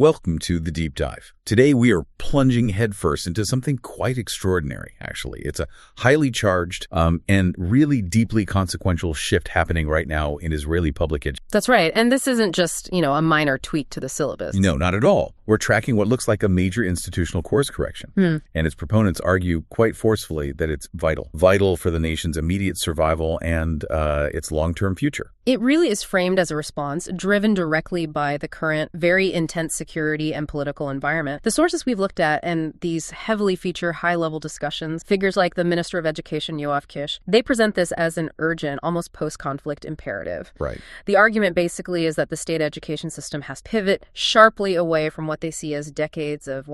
Welcome to The Deep Dive. Today we are plunging headfirst into something quite extraordinary, actually. It's a highly charged and really deeply consequential shift happening right now in Israeli public education. That's right. And this isn't just, a minor tweak to the syllabus. No, not at all. We're tracking what looks like a major institutional course correction. And its proponents argue quite forcefully that it's vital for the nation's immediate survival and its long-term future. It really is framed as a response driven directly by the current very intense security and political environment. The sources we've looked at and these heavily feature high-level discussions, figures like the Minister of Education Yoav Kisch, they present this as an urgent, almost post-conflict imperative. Right. The argument basically is that the state education system has to pivot sharply away from what they see as decades of,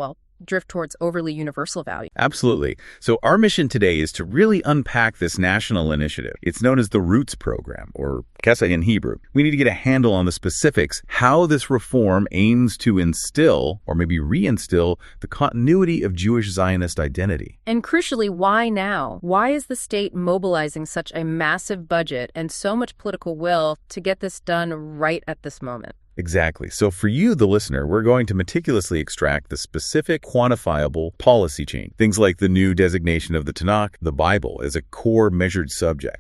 drift towards overly universal value. Absolutely. So our mission today is to really unpack this national initiative. It's known as the Roots Program, or Kesa in Hebrew. We need to get a handle on the specifics, how this reform aims to instill, or maybe reinstill, the continuity of Jewish Zionist identity. And crucially, why now? Why is the state mobilizing such a massive budget and so much political will to get this done right at this moment? Exactly. So for you, the listener, we're going to meticulously extract the specific, quantifiable policy change. Things like the new designation of the Tanakh, the Bible, as a core measured subject.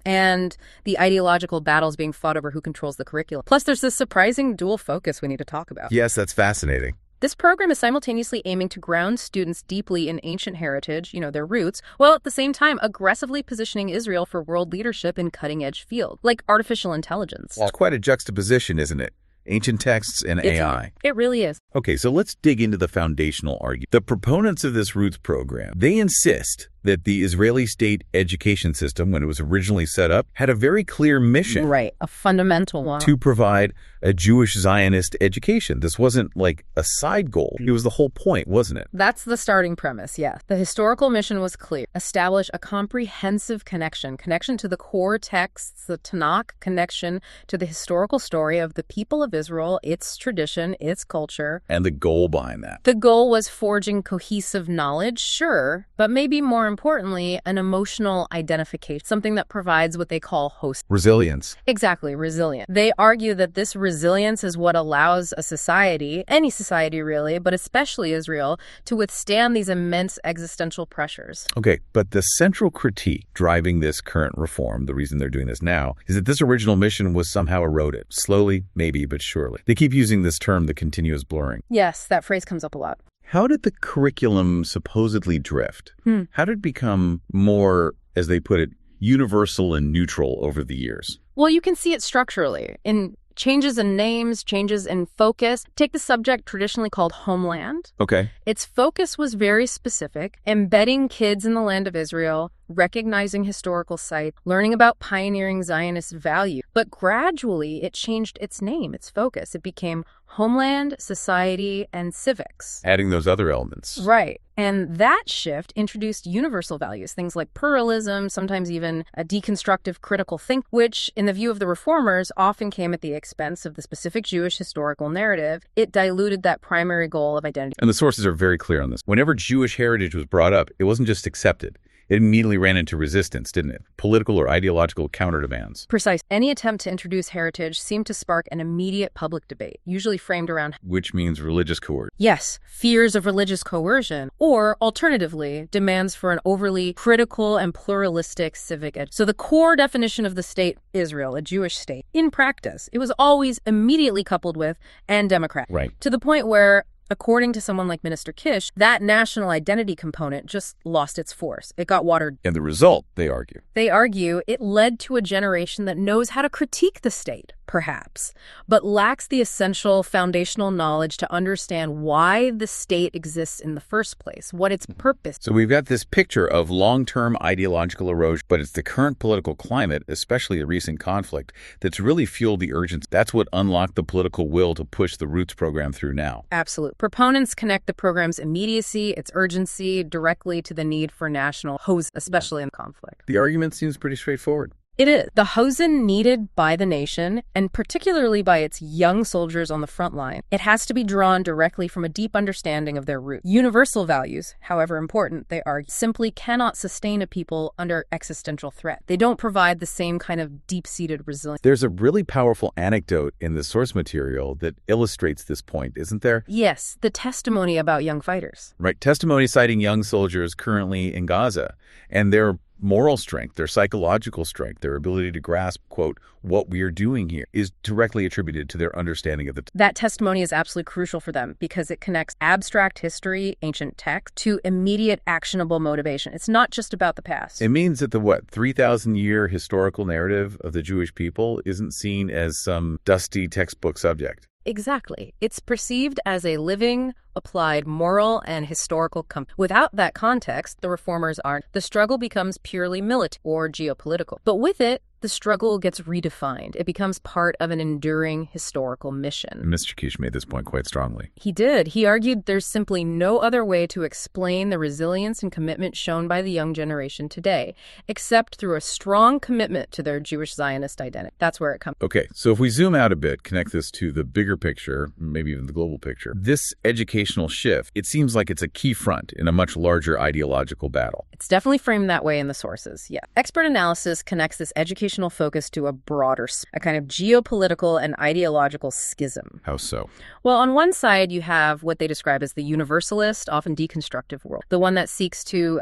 And the ideological battles being fought over who controls the curriculum. Plus, there's this surprising dual focus we need to talk about. Yes, that's fascinating. This program is simultaneously aiming to ground students deeply in ancient heritage, their roots, while at the same time aggressively positioning Israel for world leadership in cutting-edge fields, like artificial intelligence. It's quite a juxtaposition, isn't it? Ancient texts and AI. It really is. Okay, so let's dig into the foundational argument. The proponents of this Roots program, they insist that the Israeli state education system, when it was originally set up, had a very clear mission. Right, a fundamental one. To provide a Jewish Zionist education. This wasn't like a side goal. It was the whole point, wasn't it? That's the starting premise, yeah. The historical mission was clear. Establish a comprehensive connection to the core texts, the Tanakh, connection to the historical story of the people of Israel, its tradition, its culture. And the goal behind that. The goal was forging cohesive knowledge, sure, but maybe more importantly, an emotional identification, something that provides what they call host. Resilience. Exactly, resilient. They argue that this resilience is what allows a society, any society really, but especially Israel, to withstand these immense existential pressures. Okay, but the central critique driving this current reform, the reason they're doing this now, is that this original mission was somehow eroded. Slowly, maybe, but surely. They keep using this term, the continuous blurring. Yes, that phrase comes up a lot. How did the curriculum supposedly drift? How did it become more, as they put it, universal and neutral over the years? Well, you can see it structurally in changes in names, changes in focus. Take the subject traditionally called homeland. Okay. Its focus was very specific, embedding kids in the land of Israel, recognizing historical sites, learning about pioneering Zionist value. But gradually, it changed its name, its focus. It became Homeland, Society, and Civics. Adding those other elements. Right. And that shift introduced universal values, things like pluralism, sometimes even a deconstructive critical think, which, in the view of the reformers, often came at the expense of the specific Jewish historical narrative. It diluted that primary goal of identity. And the sources are very clear on this. Whenever Jewish heritage was brought up, it wasn't just accepted. It immediately ran into resistance, didn't it? Political or ideological counter-demands. Precise. Any attempt to introduce heritage seemed to spark an immediate public debate, usually framed around... Which means religious coercion. Yes, fears of religious coercion, or, alternatively, demands for an overly critical and pluralistic civic education. So the core definition of the state, Israel, a Jewish state, in practice, it was always immediately coupled with and democratic. Right. To the point where... According to someone like Minister Kisch, that national identity component just lost its force. It got watered. And the result, they argue, it led to a generation that knows how to critique the state, perhaps, but lacks the essential foundational knowledge to understand why the state exists in the first place, what its purpose. So we've got this picture of long-term ideological erosion, but it's the current political climate, especially the recent conflict, that's really fueled the urgency. That's what unlocked the political will to push the Roots program through now. Absolutely. Proponents connect the program's immediacy, its urgency, directly to the need for national hose, especially in conflict. The argument seems pretty straightforward. It is. The hosen needed by the nation, and particularly by its young soldiers on the front line, it has to be drawn directly from a deep understanding of their roots. Universal values, however important they are, simply cannot sustain a people under existential threat. They don't provide the same kind of deep-seated resilience. There's a really powerful anecdote in the source material that illustrates this point, isn't there? Yes, the testimony about young fighters. Right, testimony citing young soldiers currently in Gaza and their moral strength, their psychological strength, their ability to grasp, quote, what we are doing here is directly attributed to their understanding of the That testimony is absolutely crucial for them because it connects abstract history, ancient text, to immediate actionable motivation. It's not just about the past. It means that the, 3,000-year historical narrative of the Jewish people isn't seen as some dusty textbook subject. Exactly. It's perceived as a living, applied moral and historical compass. Without that context, the reformers aren't. The struggle becomes purely military or geopolitical. But with it, the struggle gets redefined. It becomes part of an enduring historical mission. Mr. Kisch made this point quite strongly. He did. He argued there's simply no other way to explain the resilience and commitment shown by the young generation today, except through a strong commitment to their Jewish Zionist identity. That's where it comes. Okay, so if we zoom out a bit, connect this to the bigger picture, maybe even the global picture, this educational shift, it seems like it's a key front in a much larger ideological battle. It's definitely framed that way in the sources, yeah. Expert analysis connects this educational focus to a broader, a kind of geopolitical and ideological schism. How so? Well, on one side, you have what they describe as the universalist, often deconstructive world, the one that seeks to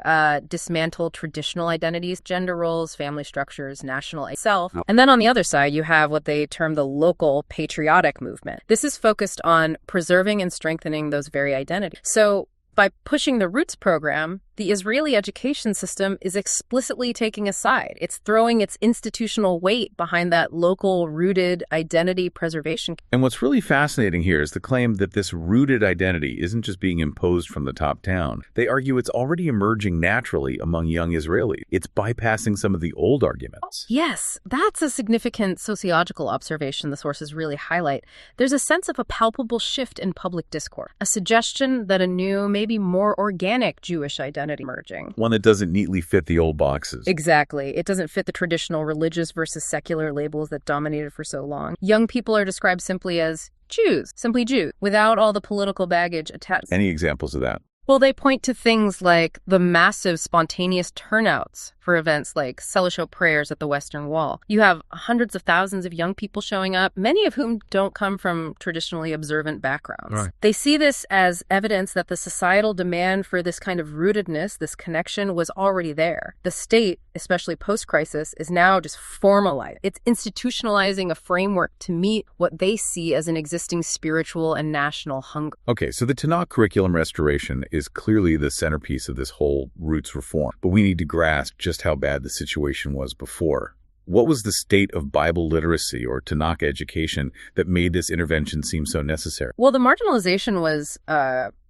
dismantle traditional identities, gender roles, family structures, national self. And then on the other side, you have what they term the local patriotic movement. This is focused on preserving and strengthening those very identities. So by pushing the Roots program, the Israeli education system is explicitly taking a side. It's throwing its institutional weight behind that local rooted identity preservation. And what's really fascinating here is the claim that this rooted identity isn't just being imposed from the top down. They argue it's already emerging naturally among young Israelis. It's bypassing some of the old arguments. Yes, that's a significant sociological observation the sources really highlight. There's a sense of a palpable shift in public discourse, a suggestion that a new, maybe more organic Jewish identity emerging. One that doesn't neatly fit the old boxes. Exactly. It doesn't fit the traditional religious versus secular labels that dominated for so long. Young people are described simply as Jews, simply Jews, without all the political baggage attached. Any examples of that? Well, they point to things like the massive spontaneous turnouts for events like Celestial prayers at the Western Wall. You have hundreds of thousands of young people showing up, many of whom don't come from traditionally observant backgrounds. Right. They see this as evidence that the societal demand for this kind of rootedness, this connection, was already there. The state, especially post-crisis, is now just formalized. It's institutionalizing a framework to meet what they see as an existing spiritual and national hunger. Okay, so the Tanakh curriculum restoration is clearly the centerpiece of this whole Roots reform, but we need to grasp just how bad the situation was before. What was the state of Bible literacy or Tanakh education that made this intervention seem so necessary? Well, the marginalization was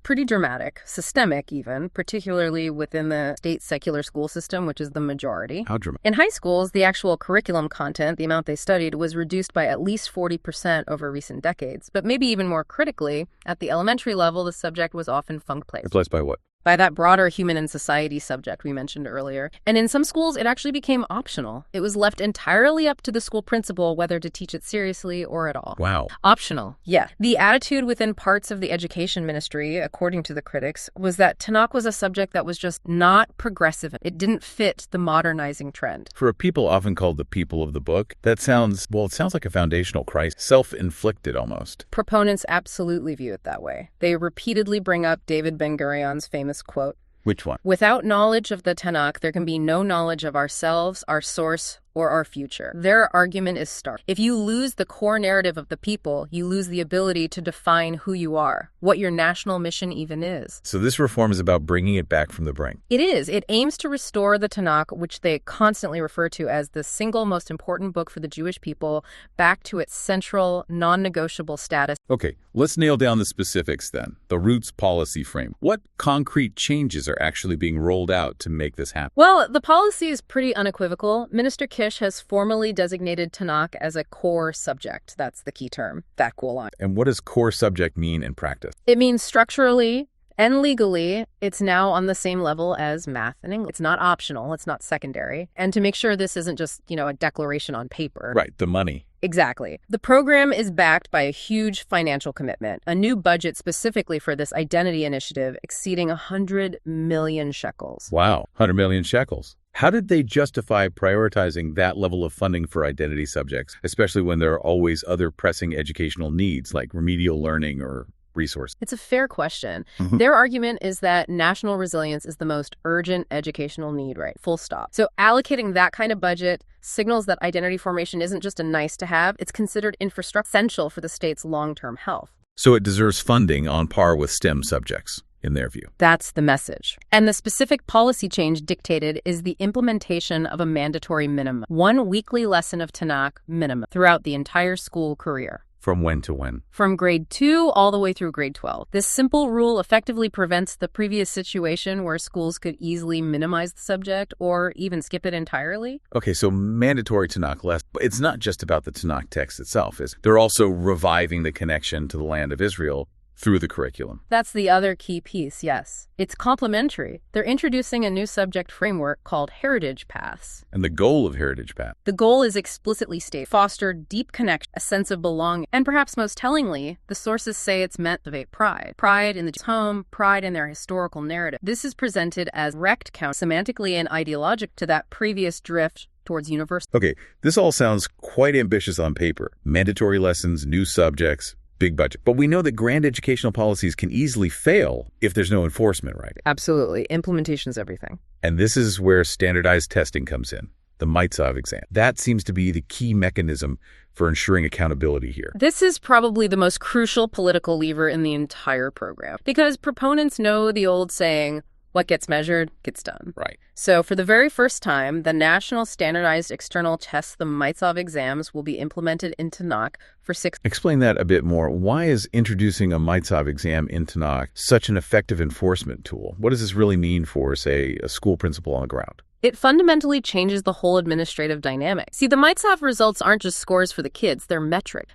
pretty dramatic, systemic even, particularly within the state secular school system, which is the majority. How dramatic? In high schools, the actual curriculum content, the amount they studied, was reduced by at least 40% over recent decades. But maybe even more critically, at the elementary level, the subject was often funk-placed. Replaced by what? By that broader human and society subject we mentioned earlier. And in some schools, it actually became optional. It was left entirely up to the school principal whether to teach it seriously or at all. Wow. Optional, yeah. The attitude within parts of the education ministry, according to the critics, was that Tanakh was a subject that was just not progressive. It didn't fit the modernizing trend. For a people often called the people of the book, that sounds like a foundational crisis, self-inflicted almost. Proponents absolutely view it that way. They repeatedly bring up David Ben-Gurion's famous quote. Which one? Without knowledge of the Tanakh, there can be no knowledge of ourselves, our source, or our future. Their argument is stark. If you lose the core narrative of the people, you lose the ability to define who you are, what your national mission even is. So this reform is about bringing it back from the brink. It is. It aims to restore the Tanakh, which they constantly refer to as the single most important book for the Jewish people, back to its central, non-negotiable status. Okay, let's nail down the specifics then. The Roots policy frame. What concrete changes are actually being rolled out to make this happen? Well, the policy is pretty unequivocal. Minister Kisch has formally designated Tanakh as a core subject. That's the key term, that cool line. And what does core subject mean in practice? It means structurally, And legally, it's now on the same level as math and English. It's not optional. It's not secondary. And to make sure this isn't just, a declaration on paper. Right, the money. Exactly. The program is backed by a huge financial commitment, a new budget specifically for this identity initiative exceeding 100 million shekels. Wow, 100 million shekels. How did they justify prioritizing that level of funding for identity subjects, especially when there are always other pressing educational needs like remedial learning or resources? It's a fair question. Their argument is that national resilience is the most urgent educational need, right? Full stop. So allocating that kind of budget signals that identity formation isn't just a nice to have, it's considered infrastructure essential for the state's long-term health. So it deserves funding on par with STEM subjects, in their view. That's the message. And the specific policy change dictated is the implementation of a mandatory minimum, 1 weekly lesson of Tanakh minimum throughout the entire school career. From when to when? From grade 2 all the way through grade 12. This simple rule effectively prevents the previous situation where schools could easily minimize the subject or even skip it entirely. Okay, so mandatory Tanakh lesson. But it's not just about the Tanakh text itself, is it? They're also reviving the connection to the land of Israel through the curriculum. That's the other key piece, yes. It's complementary. They're introducing a new subject framework called Heritage Paths. And the goal of Heritage Path? The goal is explicitly stated: foster deep connection, a sense of belonging, and perhaps most tellingly, the sources say it's meant to cultivate pride. Pride in the home, pride in their historical narrative. This is presented as direct counter, semantically and ideologically, to that previous drift towards university. Okay, this all sounds quite ambitious on paper. Mandatory lessons, new subjects, big budget. But we know that grand educational policies can easily fail if there's no enforcement, right? Absolutely. Implementation is everything. And this is where standardized testing comes in, the Maitzav exam. That seems to be the key mechanism for ensuring accountability here. This is probably the most crucial political lever in the entire program, because proponents know the old saying, what gets measured gets done. Right. So for the very first time, the National Standardized External Tests, the Maitzav exams, will be implemented in Tanakh for 6. Explain that a bit more. Why is introducing a Maitzav exam in Tanakh such an effective enforcement tool? What does this really mean for, say, a school principal on the ground? It fundamentally changes the whole administrative dynamic. See, the Maitzav results aren't just scores for the kids, they're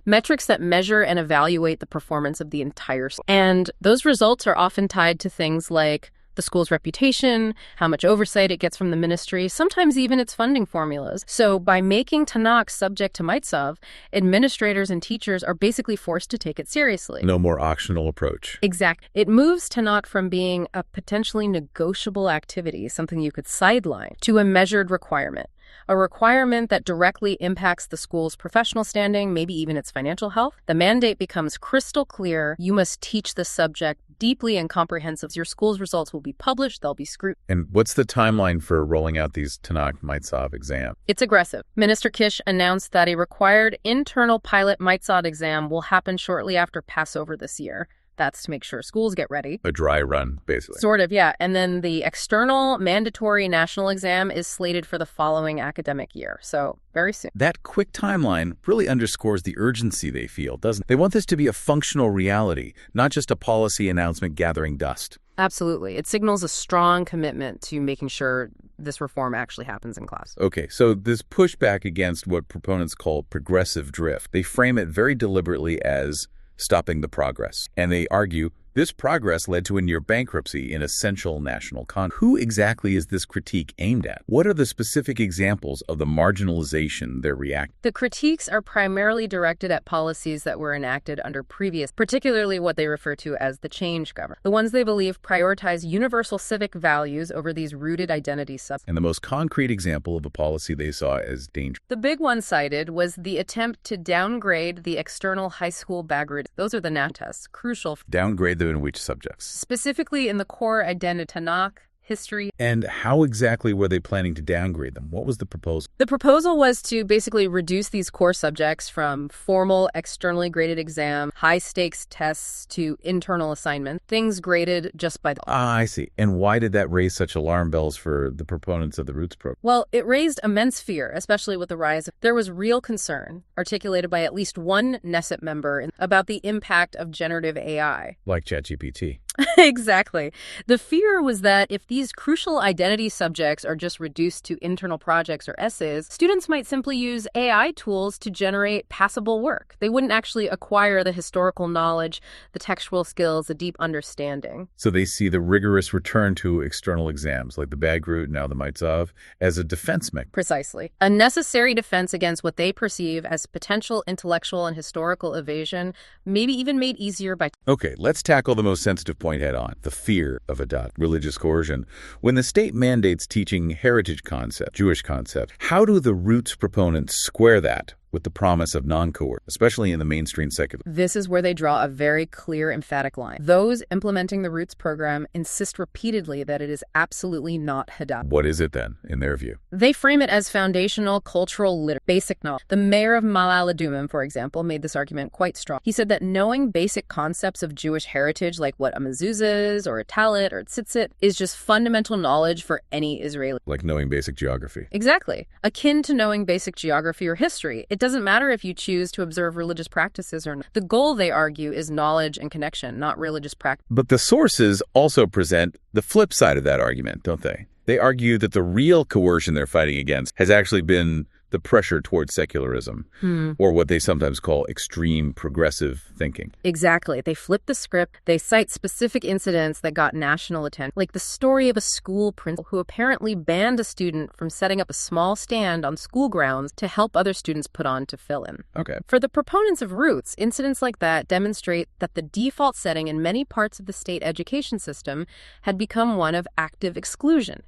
metrics that measure and evaluate the performance of the entire school. And those results are often tied to things like the school's reputation, how much oversight it gets from the ministry, sometimes even its funding formulas. So by making Tanakh subject to Maitzav, administrators and teachers are basically forced to take it seriously. No more optional approach. Exactly. It moves Tanakh from being a potentially negotiable activity, something you could sideline, to a measured requirement. A requirement that directly impacts the school's professional standing, maybe even its financial health. The mandate becomes crystal clear. You must teach the subject deeply and comprehensively. Your school's results will be published. They'll be scrutinized. And what's the timeline for rolling out these Tanakh Maitzav exams? It's aggressive. Minister Kisch announced that a required internal pilot Maitzav exam will happen shortly after Passover this year. That's to make sure schools get ready. A dry run, basically. Sort of, yeah. And then the external mandatory national exam is slated for the following academic year. So very soon. That quick timeline really underscores the urgency they feel, doesn't it? They want this to be a functional reality, not just a policy announcement gathering dust. Absolutely. It signals a strong commitment to making sure this reform actually happens in class. Okay, so this pushback against what proponents call progressive drift, they frame it very deliberately as stopping the progress. And they argue this progress led to a near bankruptcy in essential national conduct. Who exactly is this critique aimed at? What are the specific examples of the marginalization they're reacting? The critiques are primarily directed at policies that were enacted under previous, particularly what they refer to as the change government. The ones they believe prioritize universal civic values over these rooted identity subjects. And the most concrete example of a policy they saw as dangerous. The big one cited was the attempt to downgrade the external high school bag routine. Those are the NAT tests, crucial. Downgrade them in which subjects? Specifically in the core identity, Tanakh, history. And how exactly were they planning to downgrade them? What was the proposal? The proposal was to basically reduce these core subjects from formal, externally graded exam, high-stakes tests to internal assignment, things graded just by the... I see. And why did that raise such alarm bells for the proponents of the Roots program? Well, it raised immense fear, especially with the rise of... There was real concern, articulated by at least one Knesset member, about the impact of generative AI. Like ChatGPT. Exactly. The fear was that if these crucial identity subjects are just reduced to internal projects or essays, students might simply use AI tools to generate passable work. They wouldn't actually acquire the historical knowledge, the textual skills, the deep understanding. So they see the rigorous return to external exams, like the Bagrut, now the Maitzov, as a defense mechanism. Precisely. A necessary defense against what they perceive as potential intellectual and historical evasion, maybe even made easier by... Okay, let's tackle the most sensitive point head on, the fear of religious coercion. When the state mandates teaching heritage concept, Jewish concept, how do the roots proponents square that with the promise of non-coercion, especially in the mainstream secular? This is where they draw a very clear, emphatic line. Those implementing the Roots program insist repeatedly that it is absolutely not Hadat. What is it then, in their view? They frame it as foundational, cultural, basic knowledge. The mayor of Ma'ale Adumim, for example, made this argument quite strong. He said that knowing basic concepts of Jewish heritage, like what a mezuzah is, or a talit, or a tzitzit, is just fundamental knowledge for any Israeli. Like knowing basic geography. Exactly. Akin to knowing basic geography or history. It doesn't matter if you choose to observe religious practices or not. The goal, they argue, is knowledge and connection, not religious practice. But the sources also present the flip side of that argument, don't they? They argue that the real coercion they're fighting against has actually been the pressure towards secularism, or what they sometimes call extreme progressive thinking. Exactly. They flip the script. They cite specific incidents that got national attention, like the story of a school principal who apparently banned a student from setting up a small stand on school grounds to help other students put on to fill in. Okay. For the proponents of Roots, incidents like that demonstrate that the default setting in many parts of the state education system had become one of active exclusion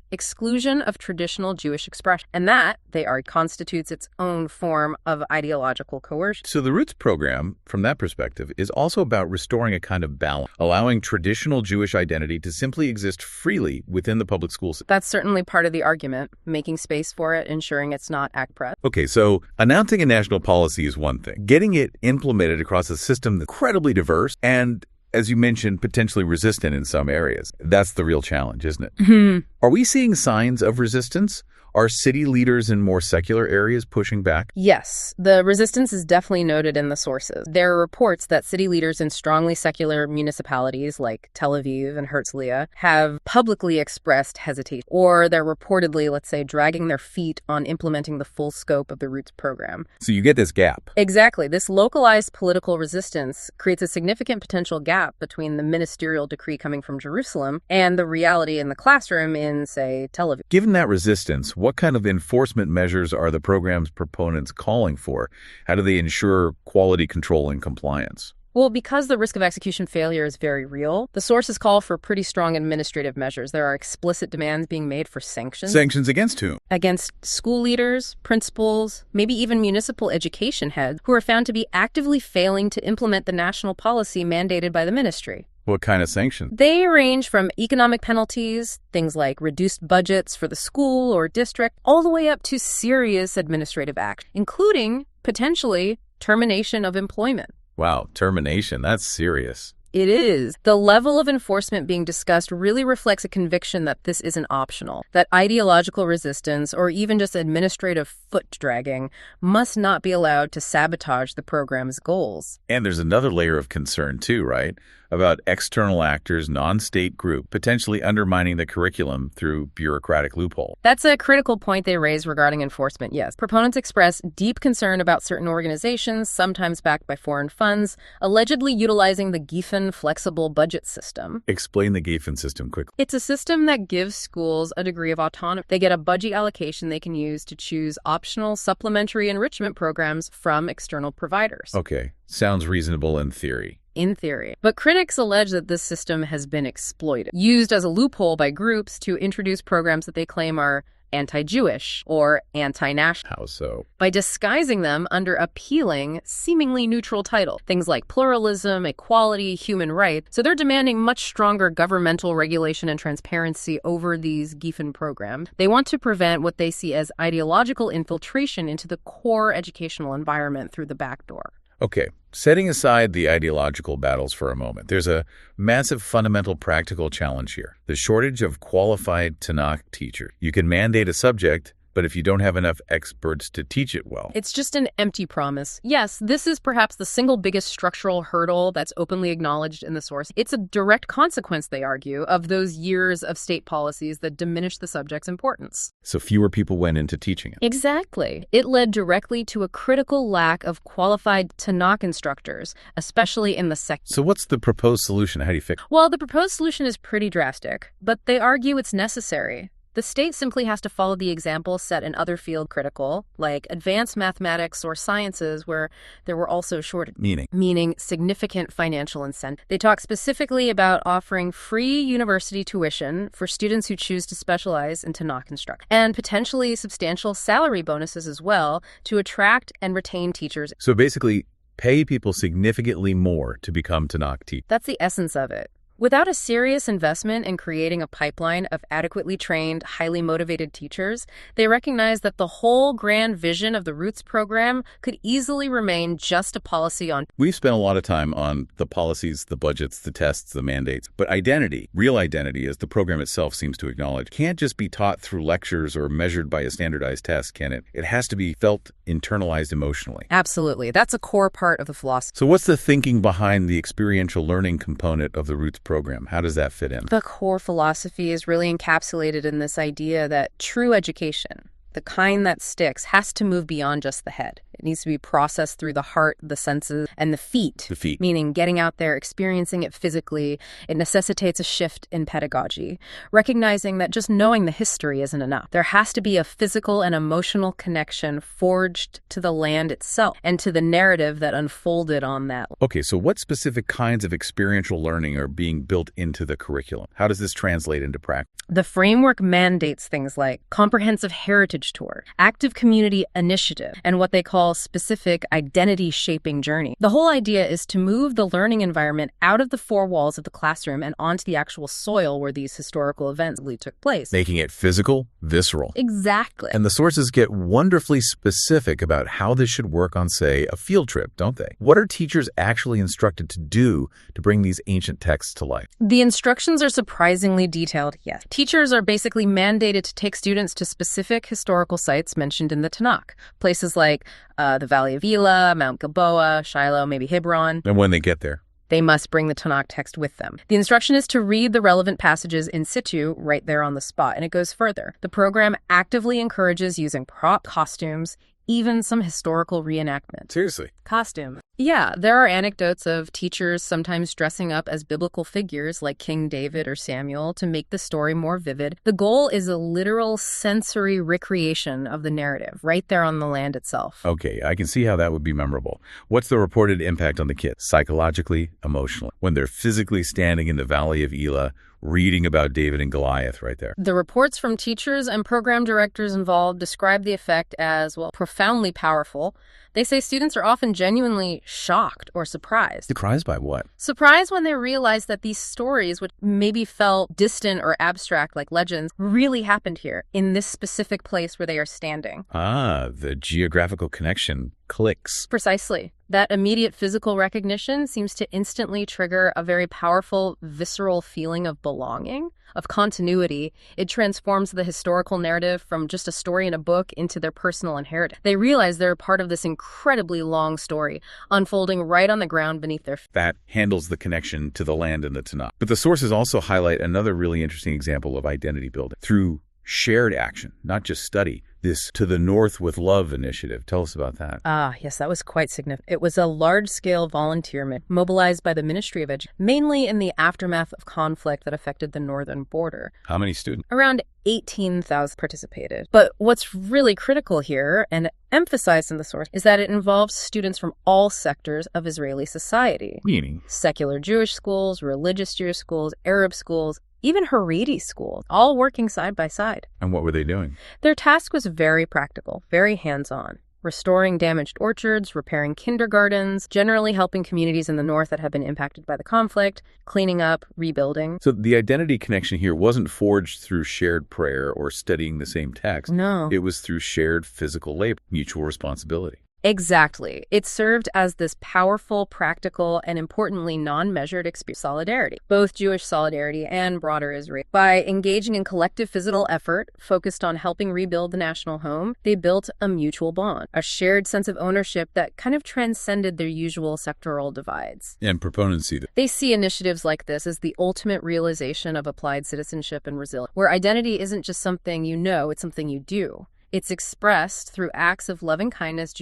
of traditional Jewish expression. And that, they argue, constitutes its own form of ideological coercion. So the Roots program, from that perspective, is also about restoring a kind of balance, allowing traditional Jewish identity to simply exist freely within the public school system. That's certainly part of the argument, making space for it, ensuring it's not act-press. Okay, so announcing a national policy is one thing. Getting it implemented across a system that's incredibly diverse and, as you mentioned, potentially resistant in some areas. That's the real challenge, isn't it? Mm-hmm. Are we seeing signs of resistance? Are city leaders in more secular areas pushing back? Yes, the resistance is definitely noted in the sources. There are reports that city leaders in strongly secular municipalities like Tel Aviv and Herzliya have publicly expressed hesitation, or they're reportedly, let's say, dragging their feet on implementing the full scope of the Roots program. So you get this gap. Exactly. This localized political resistance creates a significant potential gap between the ministerial decree coming from Jerusalem and the reality in the classroom in, say, Tel Aviv. Given that resistance, what kind of enforcement measures are the program's proponents calling for? How do they ensure quality control and compliance? Well, because the risk of execution failure is very real, the sources call for pretty strong administrative measures. There are explicit demands being made for sanctions. Sanctions against whom? Against school leaders, principals, maybe even municipal education heads who are found to be actively failing to implement the national policy mandated by the ministry. What kind of sanctions? They range from economic penalties, things like reduced budgets for the school or district, all the way up to serious administrative action, including, potentially, termination of employment. Wow, termination. That's serious. It is. The level of enforcement being discussed really reflects a conviction that this isn't optional, that ideological resistance or even just administrative foot-dragging must not be allowed to sabotage the program's goals. And there's another layer of concern too, right? About external actors, non-state group, potentially undermining the curriculum through bureaucratic loophole. That's a critical point they raise regarding enforcement, yes. Proponents express deep concern about certain organizations, sometimes backed by foreign funds, allegedly utilizing the Giffen flexible budget system. Explain the Giffen system quickly. It's a system that gives schools a degree of autonomy. They get a budget allocation they can use to choose optional supplementary enrichment programs from external providers. Okay, sounds reasonable in theory. In theory. But critics allege that this system has been exploited, used as a loophole by groups to introduce programs that they claim are anti-Jewish or anti-national. How so? By disguising them under appealing, seemingly neutral titles. Things like pluralism, equality, human rights. So they're demanding much stronger governmental regulation and transparency over these Giffen programs. They want to prevent what they see as ideological infiltration into the core educational environment through the back door. Okay, setting aside the ideological battles for a moment, there's a massive fundamental practical challenge here. The shortage of qualified Tanakh teachers. You can mandate a subject, but but if you don't have enough experts to teach it well. It's just an empty promise. Yes, this is perhaps the single biggest structural hurdle that's openly acknowledged in the source. It's a direct consequence, they argue, of those years of state policies that diminish the subject's importance. So fewer people went into teaching it. Exactly. It led directly to a critical lack of qualified Tanakh instructors, especially in the secular. So what's the proposed solution? How do you fix it? Well, the proposed solution is pretty drastic, but they argue it's necessary. The state simply has to follow the example set in other fields critical, like advanced mathematics or sciences, where there were also shortages. Meaning significant financial incentive. They talk specifically about offering free university tuition for students who choose to specialize in Tanakh instruction, and potentially substantial salary bonuses as well to attract and retain teachers. So basically, pay people significantly more to become Tanakh teachers. That's the essence of it. Without a serious investment in creating a pipeline of adequately trained, highly motivated teachers, they recognize that the whole grand vision of the Roots program could easily remain just a policy on. We've spent a lot of time on the policies, the budgets, the tests, the mandates. But identity, real identity, as the program itself seems to acknowledge, can't just be taught through lectures or measured by a standardized test, can it? It has to be felt, internalized emotionally. Absolutely. That's a core part of the philosophy. So what's the thinking behind the experiential learning component of the Roots program? How does that fit in? The core philosophy is really encapsulated in this idea that true education, the kind that sticks, has to move beyond just the head. It needs to be processed through the heart, the senses, and the feet. The feet. Meaning getting out there, experiencing it physically. It necessitates a shift in pedagogy, recognizing that just knowing the history isn't enough. There has to be a physical and emotional connection forged to the land itself and to the narrative that unfolded on that. Okay, so what specific kinds of experiential learning are being built into the curriculum? How does this translate into practice? The framework mandates things like comprehensive heritage tour, active community initiative, and what they call specific identity-shaping journey. The whole idea is to move the learning environment out of the four walls of the classroom and onto the actual soil where these historical events really took place. Making it physical, visceral. Exactly. And the sources get wonderfully specific about how this should work on, say, a field trip, don't they? What are teachers actually instructed to do to bring these ancient texts to life? The instructions are surprisingly detailed, yes. Teachers are basically mandated to take students to specific historical sites mentioned in the Tanakh, places like the Valley of Elah, Mount Gilboa, Shiloh, maybe Hebron. And when they get there? They must bring the Tanakh text with them. The instruction is to read the relevant passages in situ right there on the spot, and it goes further. The program actively encourages using prop costumes, even some historical reenactment. Seriously? Costume. Yeah, there are anecdotes of teachers sometimes dressing up as biblical figures like King David or Samuel to make the story more vivid. The goal is a literal sensory recreation of the narrative right there on the land itself. Okay, I can see how that would be memorable. What's the reported impact on the kids, psychologically, emotionally, when they're physically standing in the Valley of Elah, reading about David and Goliath right there? The reports from teachers and program directors involved describe the effect as, well, profoundly powerful. They say students are often genuinely shocked or surprised. Surprised by what? Surprised when they realize that these stories, which maybe felt distant or abstract like legends, really happened here, in this specific place where they are standing. Ah, the geographical connection clicks. Precisely. That immediate physical recognition seems to instantly trigger a very powerful, visceral feeling of belonging, of continuity. It transforms the historical narrative from just a story in a book into their personal inheritance. They realize they're part of this incredibly long story, unfolding right on the ground beneath their feet. That handles the connection to the land and the Tanakh. But the sources also highlight another really interesting example of identity building through shared action, not just study. This To the North with Love initiative. Tell us about that. Ah, yes, that was quite significant. It was a large-scale volunteer mission mobilized by the Ministry of Education, mainly in the aftermath of conflict that affected the northern border. How many students? Around 18,000 participated. But what's really critical here, and emphasized in the source, is that it involves students from all sectors of Israeli society. Meaning? Secular Jewish schools, religious Jewish schools, Arab schools, even Haredi schools, all working side by side. And what were they doing? Their task was very practical, very hands-on. Restoring damaged orchards, repairing kindergartens, generally helping communities in the north that have been impacted by the conflict, cleaning up, rebuilding. So the identity connection here wasn't forged through shared prayer or studying the same text. No. It was through shared physical labor, mutual responsibility. Exactly. It served as this powerful, practical, and importantly non-measured experience solidarity, both Jewish solidarity and broader Israel. By engaging in collective physical effort focused on helping rebuild the national home, they built a mutual bond, a shared sense of ownership that kind of transcended their usual sectoral divides. And proponents see that. They see initiatives like this as the ultimate realization of applied citizenship and resilience, where identity isn't just something you know, it's something you do. It's expressed through acts of loving kindness,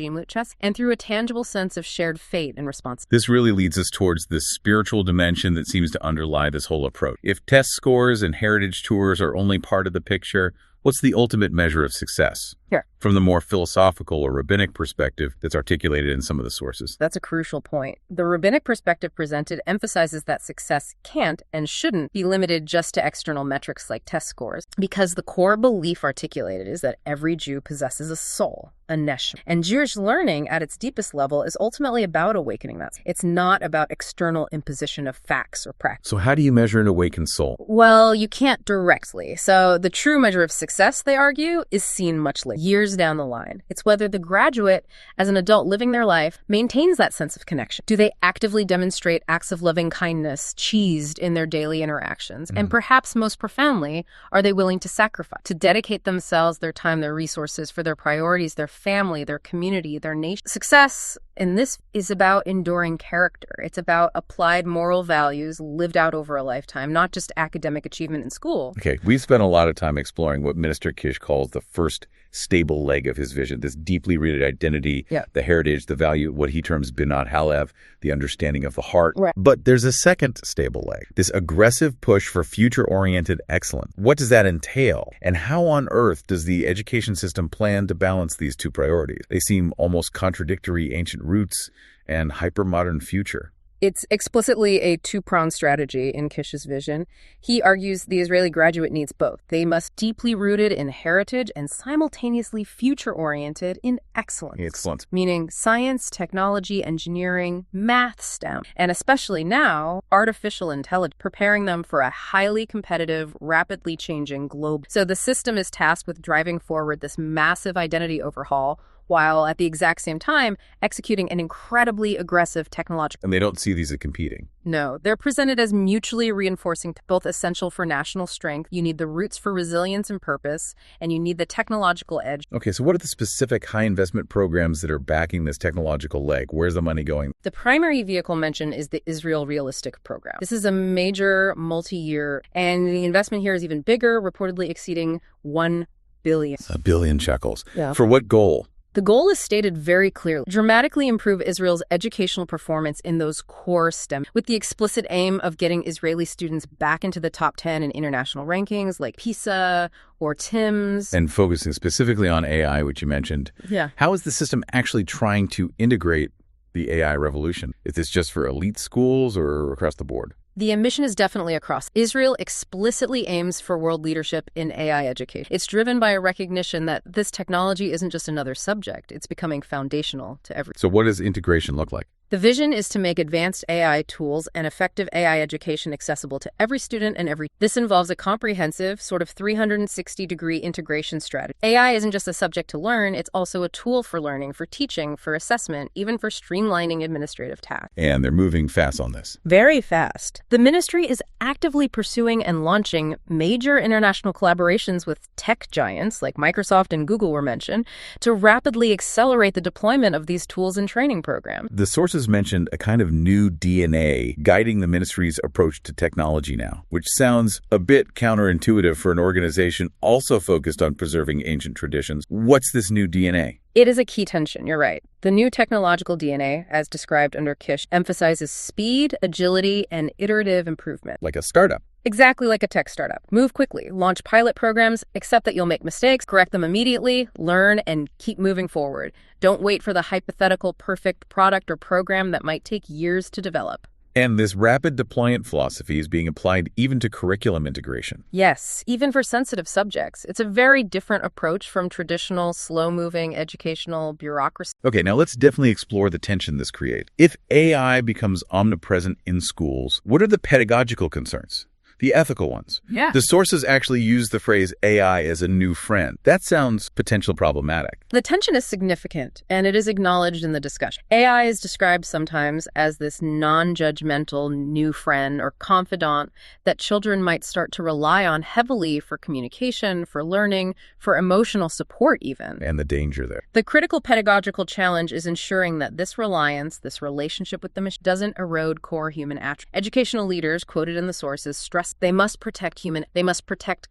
and through a tangible sense of shared fate and responsibility. This really leads us towards this spiritual dimension that seems to underlie this whole approach. If test scores and heritage tours are only part of the picture, what's the ultimate measure of success? Sure. From the more philosophical or rabbinic perspective that's articulated in some of the sources. That's a crucial point. The rabbinic perspective presented emphasizes that success can't and shouldn't be limited just to external metrics like test scores, because the core belief articulated is that every Jew possesses a soul, a neshama. And Jewish learning at its deepest level is ultimately about awakening that. It's not about external imposition of facts or practice. So how do you measure an awakened soul? Well, you can't directly. So the true measure of success, they argue, is seen much later, years down the line. It's whether the graduate, as an adult living their life, maintains that sense of connection. Do they actively demonstrate acts of loving kindness, cheesed in their daily interactions? And perhaps most profoundly, are they willing to sacrifice, to dedicate themselves, their time, their resources for their priorities, their family, their community, their nation? Success in this is about enduring character. It's about applied moral values lived out over a lifetime, not just academic achievement in school. Okay, we've spent a lot of time exploring what Minister Kisch calls the first stable leg of his vision, this deeply rooted identity, the heritage, the value, what he terms binat halev, the understanding of the heart. Right. But there's a second stable leg, this aggressive push for future-oriented excellence. What does that entail? And how on earth does the education system plan to balance these two priorities? They seem almost contradictory: ancient roots and hyper-modern future. It's explicitly a two-pronged strategy in Kisch's vision. He argues the Israeli graduate needs both. They must be deeply rooted in heritage and simultaneously future-oriented in excellence. Excellence. Meaning science, technology, engineering, math, STEM, and especially now, artificial intelligence, preparing them for a highly competitive, rapidly changing globe. So the system is tasked with driving forward this massive identity overhaul, while at the exact same time executing an incredibly aggressive technological. And they don't see these as competing. No, they're presented as mutually reinforcing, both essential for national strength. You need the roots for resilience and purpose, and you need the technological edge. Okay, so what are the specific high investment programs that are backing this technological leg? Where's the money going? The primary vehicle mentioned is the Israel Realistic Program. This is a major multi-year, and the investment here is even bigger, reportedly exceeding $1 billion. $1 billion shekels. Yeah. For what goal? The goal is stated very clearly: dramatically improve Israel's educational performance in those core STEM, with the explicit aim of getting Israeli students back into the top 10 in international rankings like PISA or TIMSS. And focusing specifically on AI, which you mentioned. Yeah. How is the system actually trying to integrate the AI revolution? Is this just for elite schools or across the board? The ambition is definitely across. Israel explicitly aims for world leadership in AI education. It's driven by a recognition that this technology isn't just another subject. It's becoming foundational to everything. So what does integration look like? The vision is to make advanced AI tools and effective AI education accessible to every student and every. This involves a comprehensive, sort of 360-degree integration strategy. AI isn't just a subject to learn, it's also a tool for learning, for teaching, for assessment, even for streamlining administrative tasks. And they're moving fast on this. Very fast. The ministry is actively pursuing and launching major international collaborations with tech giants like Microsoft and Google were mentioned to rapidly accelerate the deployment of these tools and training programs. The sources mentioned a kind of new DNA guiding the ministry's approach to technology now, which sounds a bit counterintuitive for an organization also focused on preserving ancient traditions. What's this new DNA? It is a key tension, you're right. The new technological DNA, as described under Kisch, emphasizes speed, agility, and iterative improvement. Like a startup. Exactly like a tech startup. Move quickly, launch pilot programs, accept that you'll make mistakes, correct them immediately, learn, and keep moving forward. Don't wait for the hypothetical perfect product or program that might take years to develop. And this rapid deployment philosophy is being applied even to curriculum integration. Yes, even for sensitive subjects. It's a very different approach from traditional, slow-moving educational bureaucracy. Okay, now let's definitely explore the tension this creates. If AI becomes omnipresent in schools, what are the pedagogical concerns? the ethical ones. Yeah. The sources actually use the phrase AI as a new friend. That sounds potentially problematic. The tension is significant, and it is acknowledged in the discussion. AI is described sometimes as this non-judgmental new friend or confidant that children might start to rely on heavily for communication, for learning, for emotional support even. And the danger there. The critical pedagogical challenge is ensuring that this reliance, this relationship with the machine, doesn't erode core human attributes. Educational leaders, quoted in the sources, stress they must protect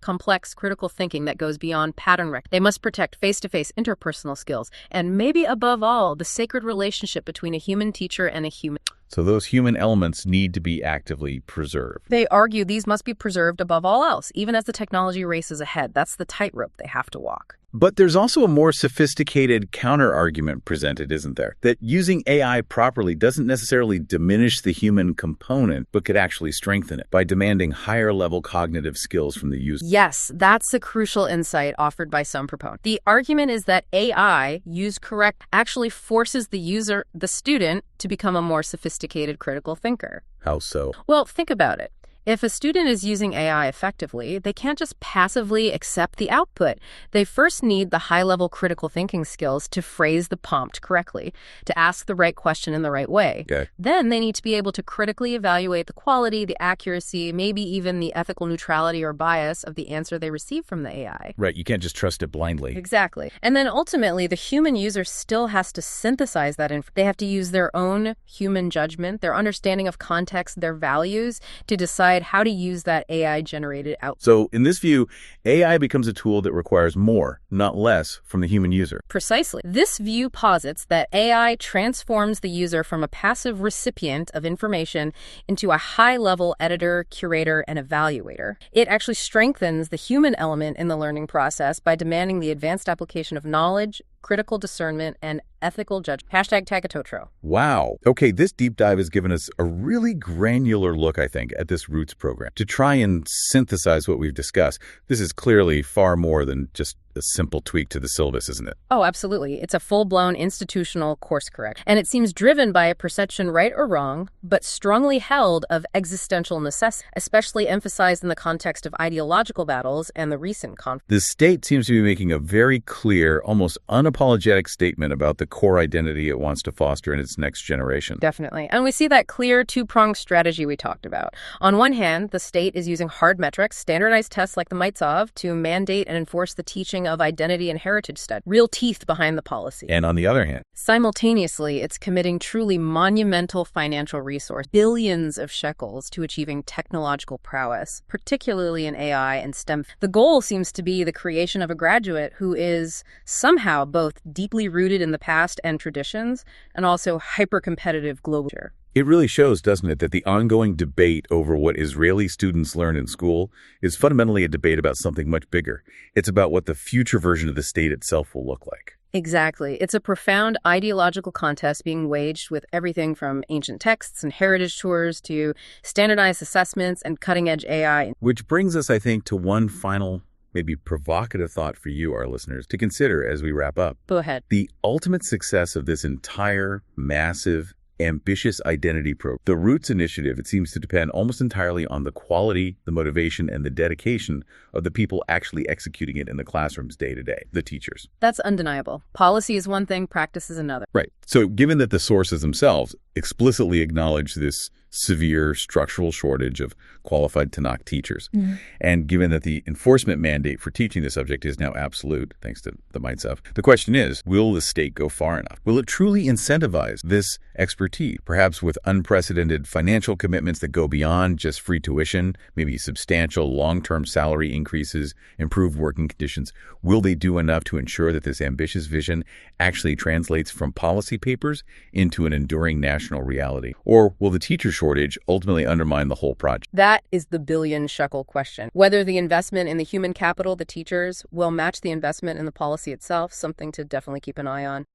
complex critical thinking that goes beyond pattern recognition. They must protect face-to-face interpersonal skills, and maybe above all, the sacred relationship between a human teacher and a human. So those human elements need to be actively preserved. They argue these must be preserved above all else, even as the technology races ahead. That's the tightrope they have to walk. But there's also a more sophisticated counter-argument presented, isn't there? That using AI properly doesn't necessarily diminish the human component, but could actually strengthen it by demanding higher-level cognitive skills from the user. Yes, that's the crucial insight offered by some proponents. The argument is that AI, used correct, actually forces the student, to become a more sophisticated critical thinker. How so? Well, think about it. If a student is using AI effectively, they can't just passively accept the output. They first need the high-level critical thinking skills to phrase the prompt correctly, to ask the right question in the right way. Okay. Then they need to be able to critically evaluate the quality, the accuracy, maybe even the ethical neutrality or bias of the answer they receive from the AI. Right, you can't just trust it blindly. Exactly. And then ultimately, the human user still has to synthesize that information. They have to use their own human judgment, their understanding of context, their values, to decide how to use that AI-generated output. So in this view, AI becomes a tool that requires more, not less, from the human user. Precisely. This view posits that AI transforms the user from a passive recipient of information into a high-level editor, curator, and evaluator. It actually strengthens the human element in the learning process by demanding the advanced application of knowledge, critical discernment, and ethical judgment. #Tagatotro. Wow. Okay, this deep dive has given us a really granular look, I think, at this Roots program. To try and synthesize what we've discussed, this is clearly far more than just a simple tweak to the syllabus, isn't it? Oh, absolutely. It's a full-blown institutional course correct. And it seems driven by a perception, right or wrong, but strongly held of existential necessity, especially emphasized in the context of ideological battles and the recent conflict. The state seems to be making a very clear, almost unapologetic statement about the core identity it wants to foster in its next generation. Definitely. And we see that clear two-pronged strategy we talked about. On one hand, the state is using hard metrics, standardized tests like the Maitsov, to mandate and enforce the teaching of identity and heritage study, real teeth behind the policy. And on the other hand, simultaneously, it's committing truly monumental financial resources, billions of shekels, to achieving technological prowess, particularly in AI and STEM. The goal seems to be the creation of a graduate who is somehow both deeply rooted in the past and traditions, and also hyper-competitive global. It really shows, doesn't it, that the ongoing debate over what Israeli students learn in school is fundamentally a debate about something much bigger. It's about what the future version of the state itself will look like. Exactly. It's a profound ideological contest being waged with everything from ancient texts and heritage tours to standardized assessments and cutting-edge AI. Which brings us, I think, to one final, maybe provocative thought for you, our listeners, to consider as we wrap up. Go ahead. The ultimate success of this entire massive ambitious identity program. The Roots initiative, it seems to depend almost entirely on the quality, the motivation, and the dedication of the people actually executing it in the classrooms day to day, the teachers. That's undeniable. Policy is one thing, practice is another. Right. So given that the sources themselves explicitly acknowledge this severe structural shortage of qualified Tanakh teachers, and given that the enforcement mandate for teaching the subject is now absolute, thanks to the Maitsov, the question is, will the state go far enough? Will it truly incentivize this expertise, perhaps with unprecedented financial commitments that go beyond just free tuition, maybe substantial long-term salary increases, improved working conditions? Will they do enough to ensure that this ambitious vision actually translates from policy papers into an enduring national reality? Or will the teacher shortage ultimately undermine the whole project? That is the billion-shekel question. Whether the investment in the human capital, the teachers, will match the investment in the policy itself, something to definitely keep an eye on.